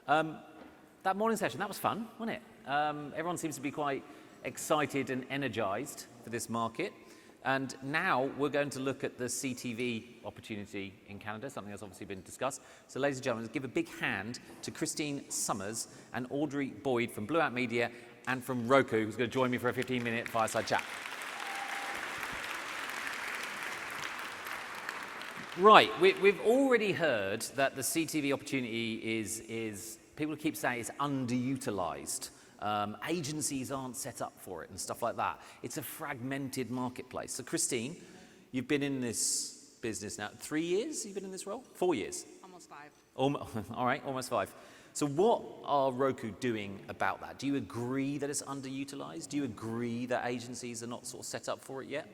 That morning session, that was fun, wasn't it? Everyone seems to be quite excited and energized for this market. And now we're going to look at the CTV opportunity in Canada, something that's obviously been discussed. So ladies and gentlemen, let's give a big hand to Christine Summers and Aubray Boyd from Blue Ant Media and from Roku, who's going to join me for a 15-minute fireside chat. Right, we've already heard that the CTV opportunity is people keep saying it's underutilized. Agencies aren't set up for it and stuff like that. It's a fragmented marketplace. So Christine, you've been in this business now 3 years. You've been in this role? 4 years. Almost 5. All right, almost 5. So what are Roku doing about that? Do you agree that it's underutilized? Do you agree that agencies are not sort of set up for it yet?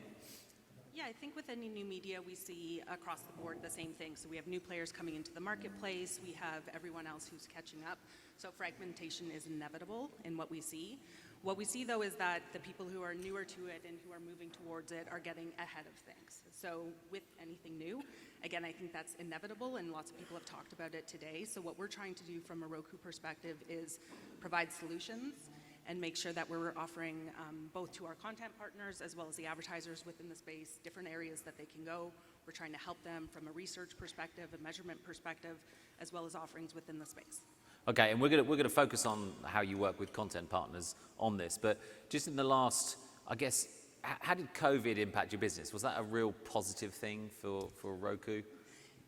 Yeah, I think with any new media, we see across the board the same thing. So we have new players coming into the marketplace. We have everyone else who's catching up. So fragmentation is inevitable in what we see. What we see, though, is that the people who are newer to it and who are moving towards it are getting ahead of things. So with anything new, again, I think that's inevitable, and lots of people have talked about it today. So what we're trying to do from a Roku perspective is provide solutions and make sure that we're offering both to our content partners as well as the advertisers within the space, different areas that they can go. We're trying to help them from a research perspective, a measurement perspective, as well as offerings within the space. Okay, and we're gonna focus on how you work with content partners on this, but just in the last, I guess, how did COVID impact your business? Was that a real positive thing for Roku?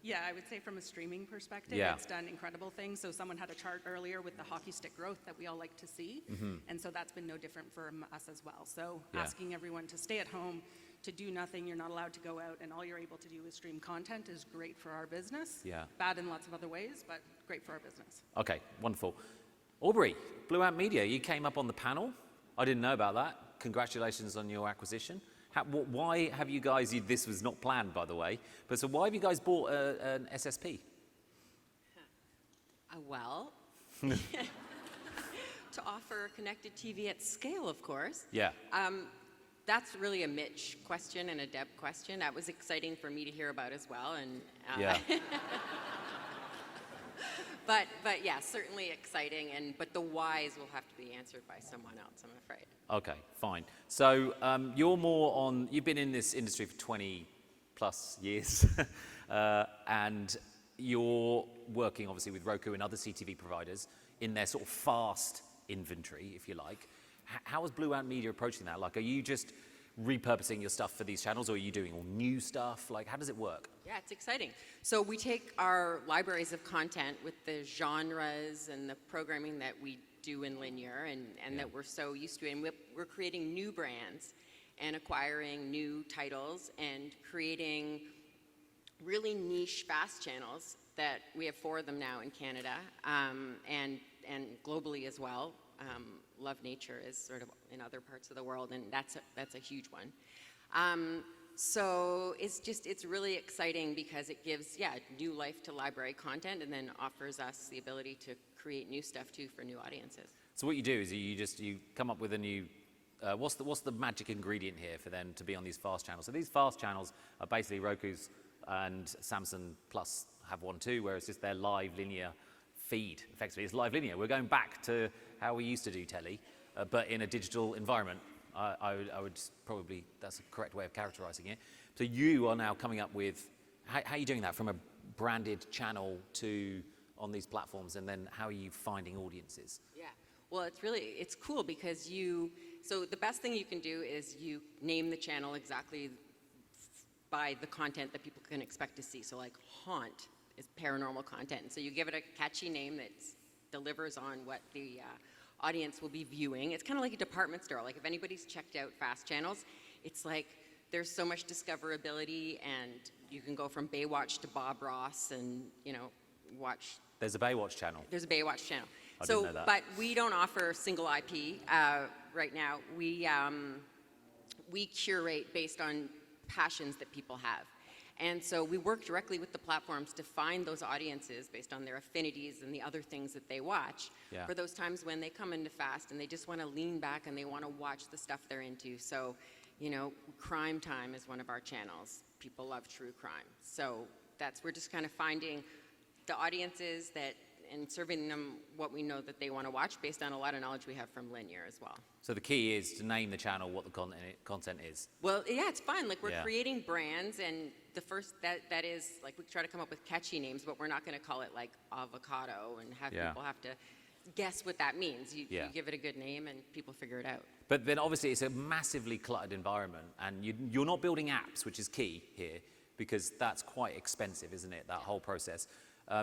Yeah, I would say from a streaming perspective, It's done incredible things. So someone had a chart earlier with the hockey stick growth that we all like to see. And so that's been no different for us as well. So asking everyone to stay at home, to do nothing, you're not allowed to go out, and all you're able to do is stream content is great for our business. Yeah. Bad in lots of other ways, but great for our business. Okay, wonderful. Aubray, Blue Ant Media, you came up on the panel. I didn't know about that. Congratulations on your acquisition. Why have you guys, this was not planned by the way, but so why have you guys bought an SSP? Well, to offer connected TV at scale, of course. Yeah. That's really a Mitch question and a Deb question. That was exciting for me to hear about as well. And yeah. But yeah, certainly exciting. But the whys will have to be answered by someone else, I'm afraid. Okay, fine. So you're more on, you've been in this industry for 20 plus years, and you're working obviously with Roku and other CTV providers in their sort of fast inventory, if you like. How is Blue Ant Media approaching that? Like, are you just repurposing your stuff for these channels, or are you doing all new stuff? Like, how does it work? Yeah, it's exciting. So we take our libraries of content with the genres and the programming that we do in linear and that we're so used to, and we're creating new brands and acquiring new titles and creating really niche fast channels that we have 4 of them now in Canada and globally as well. Love Nature is sort of in other parts of the world, and that's a huge one. So it's really exciting because it gives new life to library content, and then offers us the ability to create new stuff too for new audiences. So what you do is you come up with a new. What's the magic ingredient here for them to be on these fast channels? So these fast channels are basically Roku's and Samsung Plus have one too, where it's just their live linear feed. Effectively, it's live linear. We're going back to how we used to do telly, but in a digital environment. I would probably, that's a correct way of characterizing it. So you are now coming up with, how are you doing that from a branded channel to on these platforms, and then how are you finding audiences? Yeah, well, it's cool because so the best thing you can do is you name the channel exactly by the content that people can expect to see. So like Haunt is paranormal content, and so you give it a catchy name that delivers on what the audience will be viewing. It's kind of like a department store. Like if anybody's checked out fast channels, it's like there's so much discoverability, and you can go from Baywatch to Bob Ross and watch. There's a Baywatch channel. There's a Baywatch channel. I didn't know that. But we don't offer single IP right now. We curate based on passions that people have. And so we work directly with the platforms to find those audiences based on their affinities and the other things that they watch for those times when they come into fast and they just want to lean back and they want to watch the stuff they're into. So, Crime Time is one of our channels. People love true crime. So we're just kind of finding the audiences that and serving them what we know that they want to watch based on a lot of knowledge we have from linear as well. So the key is to name the channel what the content is. Well, yeah, it's fun. Like, we're Yeah. creating brands, and the first, that is, like, we try to come up with catchy names, but we're not going to call it, like, avocado and have Yeah. people have to guess what that means. You Yeah. give it a good name, and people figure it out. But then obviously it's a massively cluttered environment, and you're not building apps, which is key here, because that's quite expensive, isn't it, that whole process?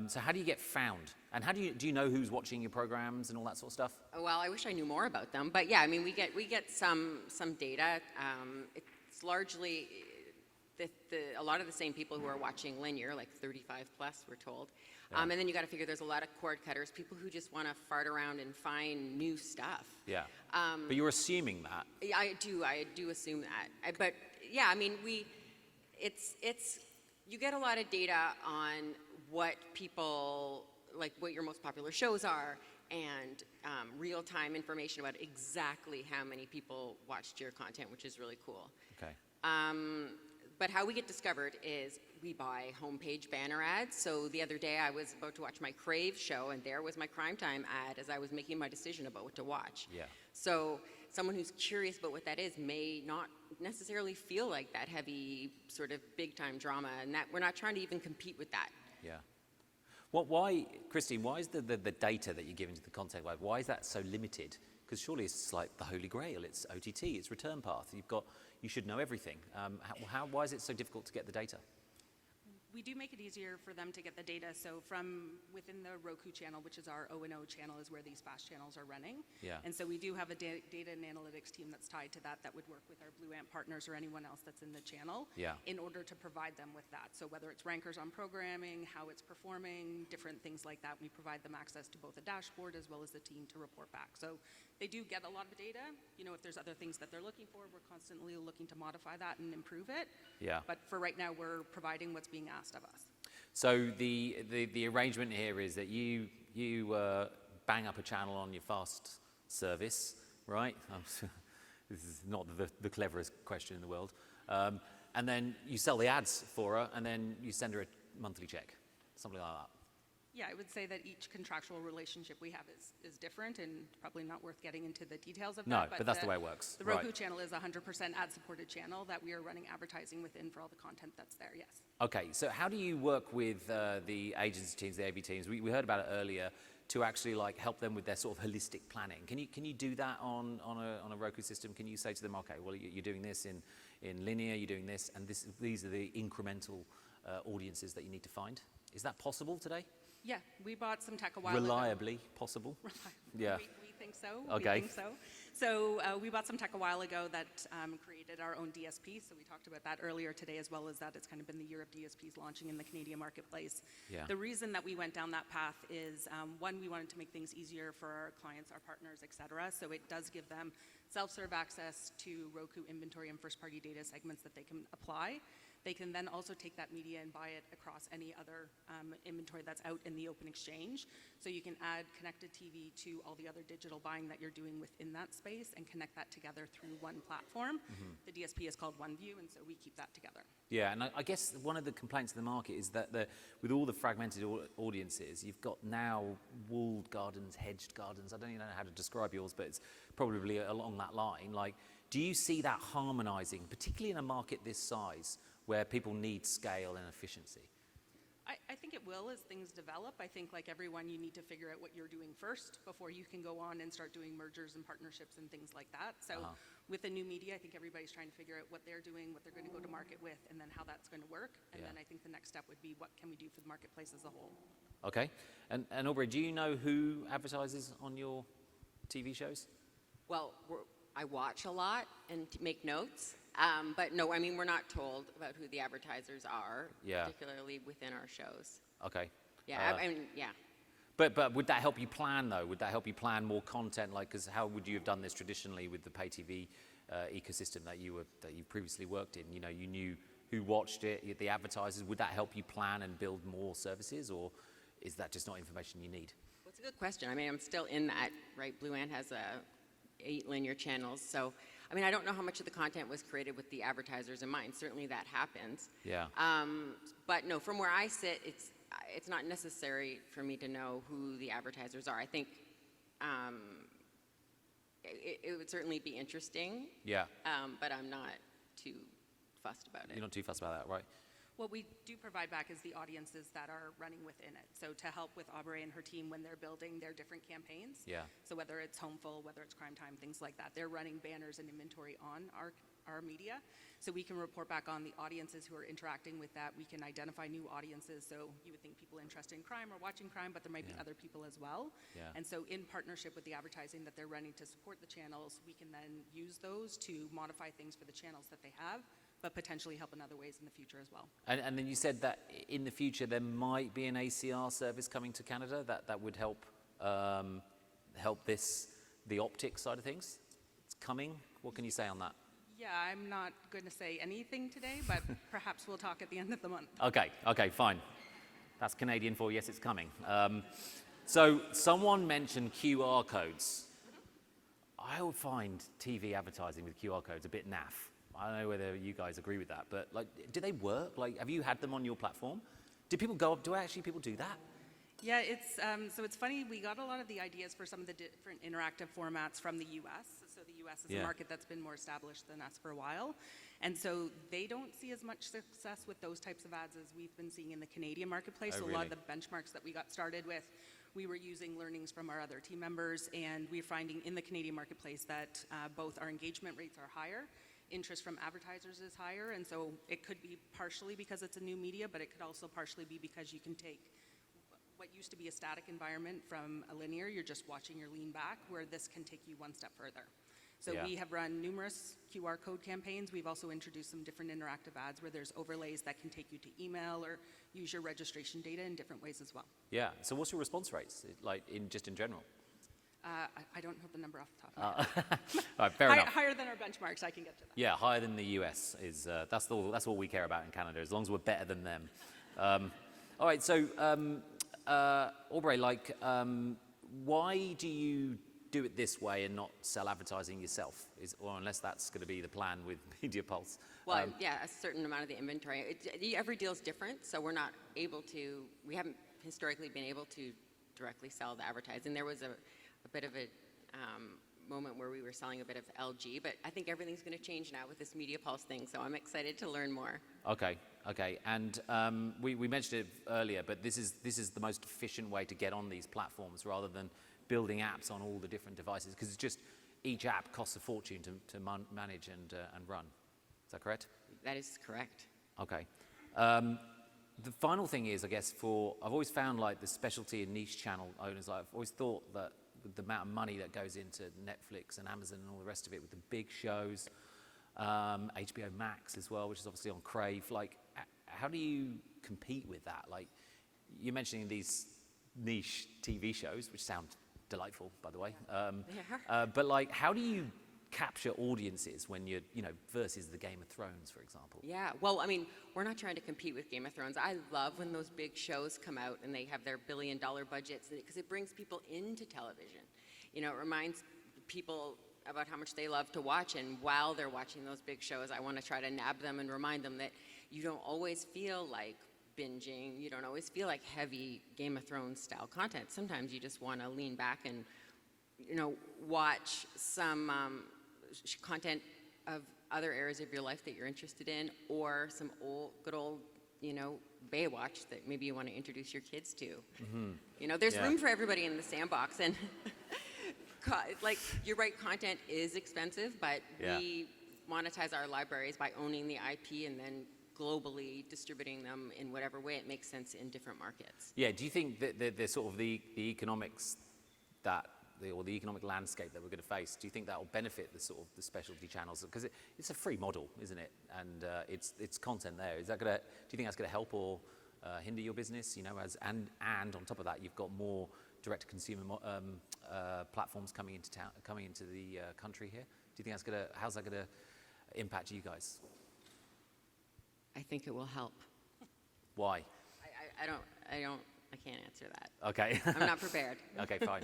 So how do you get found? And how do you know who's watching your programs and all that sort of stuff? Well, I wish I knew more about them, but yeah, I mean, we get some data. It's largely a lot of the same people who are watching linear, like 35 plus, we're told. Yeah. And then you got to figure there's a lot of cord cutters, people who just want to fart around and find new stuff. Yeah. But you're assuming that. Yeah, I do assume that. But yeah, I mean, you get a lot of data on what people, like what your most popular shows are, and real-time information about exactly how many people watched your content, which is really cool. Okay. But how we get discovered is we buy homepage banner ads. So the other day I was about to watch my Crave show, and there was my PRIMETIME ad as I was making my decision about what to watch. Yeah. So someone who's curious about what that is may not necessarily feel like that heavy sort of big-time drama, and that we're not trying to even compete with that. Yeah. Why, Christine, why is the data that you're giving to the content web, why is that so limited? Because surely it's like the holy grail, it's OTT, it's return path, you should know everything. Why is it so difficult to get the data? We do make it easier for them to get the data. So from within the Roku channel, which is our O&O channel, is where these fast channels are running. Yeah. And so we do have a data and analytics team that's tied to that would work with our Blue Ant partners or anyone else that's in the channel. Yeah. In order to provide them with that. So whether it's rankers on programming, how it's performing, different things like that, we provide them access to both a dashboard as well as the team to report back. So they do get a lot of data. You know, if there's other things that they're looking for, we're constantly looking to modify that and improve it. Yeah. But for right now, we're providing what's being asked of us. So the arrangement here is that you bang up a channel on your fast service, right? This is not the cleverest question in the world. And then you sell the ads for her, and then you send her a monthly check, something like that. Yeah, I would say that each contractual relationship we have is different, and probably not worth getting into the details of No, that. but that's the way it works. The Roku Right. channel is a 100% ad-supported channel that we are running advertising within for all the content that's there, yes. Okay, so how do you work with the agency teams, the AV teams? We heard about it earlier, to actually like help them with their sort of holistic planning. Can you do that on a Roku system? Can you say to them, okay, well you're doing this in linear, you're doing this, and these are the incremental audiences that you need to find? Is that possible today? Yeah, we bought some tech a while ago. Reliably possible? Yeah. We think so. Okay. We think so. So we bought some tech a while ago that created our own DSP. So we talked about that earlier today, as well as that it's kind of been the year of DSPs launching in the Canadian marketplace. Yeah. The reason that we went down that path is, one, we wanted to make things easier for our clients, our partners, et cetera. So it does give them self-serve access to Roku inventory and first-party data segments that they can apply. They can then also take that media and buy it across any other inventory that's out in the open exchange. So you can add connected TV to all the other digital buying that you're doing within that space and connect that together through one platform. Mm-hmm. The DSP is called OneView, and so we keep that together. Yeah, and I guess one of the complaints of the market is that with all the fragmented audiences, you've got now walled gardens, hedged gardens. I don't even know how to describe yours, but it's probably along that line. Like, do you see that harmonizing, particularly in a market this size, where people need scale and efficiency? I think it will as things develop. I think, like everyone, you need to figure out what you're doing first before you can go on and start doing mergers and partnerships and things like that. So with the new media, I think everybody's trying to figure out what they're doing, what they're going to go to market with, and then how that's going to work. And then I think the next step would be, what can we do for the marketplace as a whole? Okay. And Aubray, do you know who advertises on your TV shows? Well, I watch a lot and make notes. But no, I mean, we're not told about who the advertisers are, particularly within our shows. Okay. Yeah, I mean, yeah. But would that help you plan, though? Would that help you plan more content? Like, because how would you have done this traditionally with the pay TV ecosystem that you previously worked in? You know, you knew who watched it, the advertisers. Would that help you plan and build more services, or is that just not information you need? Well, it's a good question. I mean, I'm still in that, right? Blue Ant has 8 linear channels, so I mean, I don't know how much of the content was created with the advertisers in mind. Certainly that happens. Yeah. But no, from where I sit, it's it's not necessary for me to know who the advertisers are. I think it would certainly be interesting. Yeah. But I'm not too fussed about it. You're not too fussed about that, right? What we do provide back is the audiences that are running within it. So to help with Aubray and her team when they're building their different campaigns. Yeah. So whether it's Homeful, whether it's Crime Time, things like that, they're running banners and inventory on our media. So we can report back on the audiences who are interacting with that. We can identify new audiences. So you would think people interested in crime or watching crime, but there might be other people as well. Yeah. And so in partnership with the advertising that they're running to support the channels, we can then use those to modify things for the channels that they have, but potentially help in other ways in the future as well. And then you said that in the future there might be an ACR service coming to Canada that would help help the optics side of things. It's coming. What can you say on that? Yeah, I'm not going to say anything today, but perhaps we'll talk at the end of the month. Okay, fine. That's Canadian for yes, it's coming. So someone mentioned QR codes. I would find TV advertising with QR codes a bit naff. I don't know whether you guys agree with that, but like, do they work? Like, have you had them on your platform? Do people go up? Do actually people do that? Yeah, so it's funny, we got a lot of the ideas for some of the different interactive formats from the US. So the US is a market that's been more established than us for a while. And so they don't see as much success with those types of ads as we've been seeing in the Canadian marketplace. Oh, so really? A lot of the benchmarks that we got started with, we were using learnings from our other team members, and we're finding in the Canadian marketplace that both our engagement rates are higher, interest from advertisers is higher, and so it could be partially because it's a new media, but it could also partially be because you can take what used to be a static environment from a linear, you're just watching your lean back, where this can take you one step further. So we have run numerous QR code campaigns. We've also introduced some different interactive ads where there's overlays that can take you to email or use your registration data in different ways as well. Yeah. So what's your response rates, like in general? I don't know the number off the top of my head. All right, fair enough. Higher than our benchmarks, I can get to that. Yeah, higher than the US is that's all we care about in Canada. As long as we're better than them. All right. So Aubray, like, why do you do it this way and not sell advertising yourself? Or unless that's going to be the plan with Media Pulse. Well, yeah, a certain amount of the inventory. Every deal is different, so we're not able to. We haven't historically been able to directly sell the advertising. There was a bit of a moment where we were selling a bit of LG, but I think everything's going to change now with this Media Pulse thing, so I'm excited to learn more. Okay. And we mentioned it earlier, but this is the most efficient way to get on these platforms rather than building apps on all the different devices, because it's just each app costs a fortune to manage and run. Is that correct? That is correct. Okay. The final thing is, I guess, I've always found like the specialty and niche channel owners, I've always thought that with the amount of money that goes into Netflix and Amazon and all the rest of it with the big shows, HBO Max as well, which is obviously on Crave, like how do you compete with that? Like you're mentioning these niche TV shows, which sound delightful, by the way. But like, how do you capture audiences when you're, versus the Game of Thrones, for example? Yeah, well, I mean, we're not trying to compete with Game of Thrones. I love when those big shows come out and they have their billion-dollar budgets, because it brings people into television. It reminds people about how much they love to watch, and while they're watching those big shows, I want to try to nab them and remind them that you don't always feel like binging, you don't always feel like heavy Game of Thrones style content. Sometimes you just want to lean back and, watch some content of other areas of your life that you're interested in, or some good old, Baywatch that maybe you want to introduce your kids to. Mm-hmm. There's room for everybody in the sandbox, and like, you're right, content is expensive, but we monetize our libraries by owning the IP and then globally distributing them in whatever way it makes sense in different markets. Yeah, do you think that the sort of the economics or the economic landscape that we're going to face, do you think that will benefit the sort of the specialty channels? Because it's a free model, isn't it? And it's content there. Do you think that's going to help or hinder your business? And on top of that, you've got more direct-to-consumer platforms coming into the country here. Do you think how's that going to impact you guys? I think it will help. Why? I can't answer that. Okay. I'm not prepared. Okay, fine.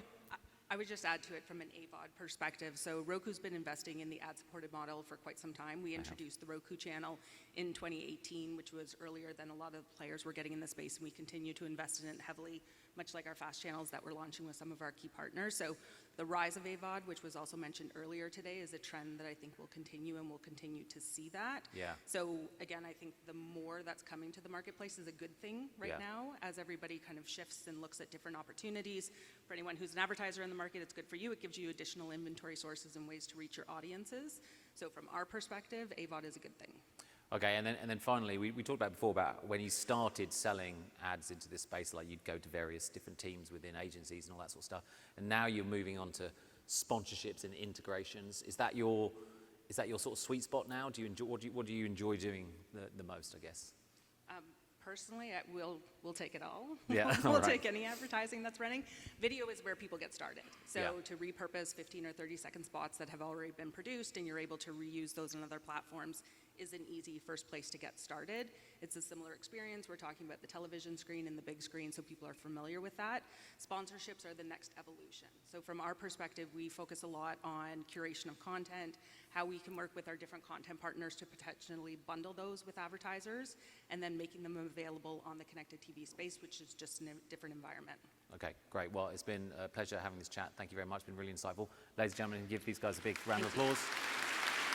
I would just add to it from an AVOD perspective. So Roku's been investing in the ad-supported model for quite some time. We introduced the Roku channel in 2018, which was earlier than a lot of players were getting in the space, and we continue to invest in it heavily, much like our fast channels that we're launching with some of our key partners. So the rise of AVOD, which was also mentioned earlier today, is a trend that I think will continue, and we'll continue to see that. Yeah. So again, I think the more that's coming to the marketplace is a good thing right now, as everybody kind of shifts and looks at different opportunities. For anyone who's an advertiser in the market, it's good for you. It gives you additional inventory sources and ways to reach your audiences. So from our perspective, AVOD is a good thing. Okay, and then finally, we talked about before about when you started selling ads into this space, like you'd go to various different teams within agencies and all that sort of stuff, and now you're moving on to sponsorships and integrations. Is that your sort of sweet spot now? Do you enjoy, what do you enjoy doing the most, I guess? Personally, we'll take it all. Yeah, We'll take any advertising that's running. Video is where people get started. So to repurpose 15 or 30-second spots that have already been produced and you're able to reuse those on other platforms is an easy first place to get started. It's a similar experience. We're talking about the television screen and the big screen, so people are familiar with that. Sponsorships are the next evolution. So from our perspective, we focus a lot on curation of content, how we can work with our different content partners to potentially bundle those with advertisers, and then making them available on the connected TV space, which is just a different environment. Okay, great. Well, it's been a pleasure having this chat. Thank you very much. It's been really insightful. Ladies and gentlemen, give these guys a big round of applause.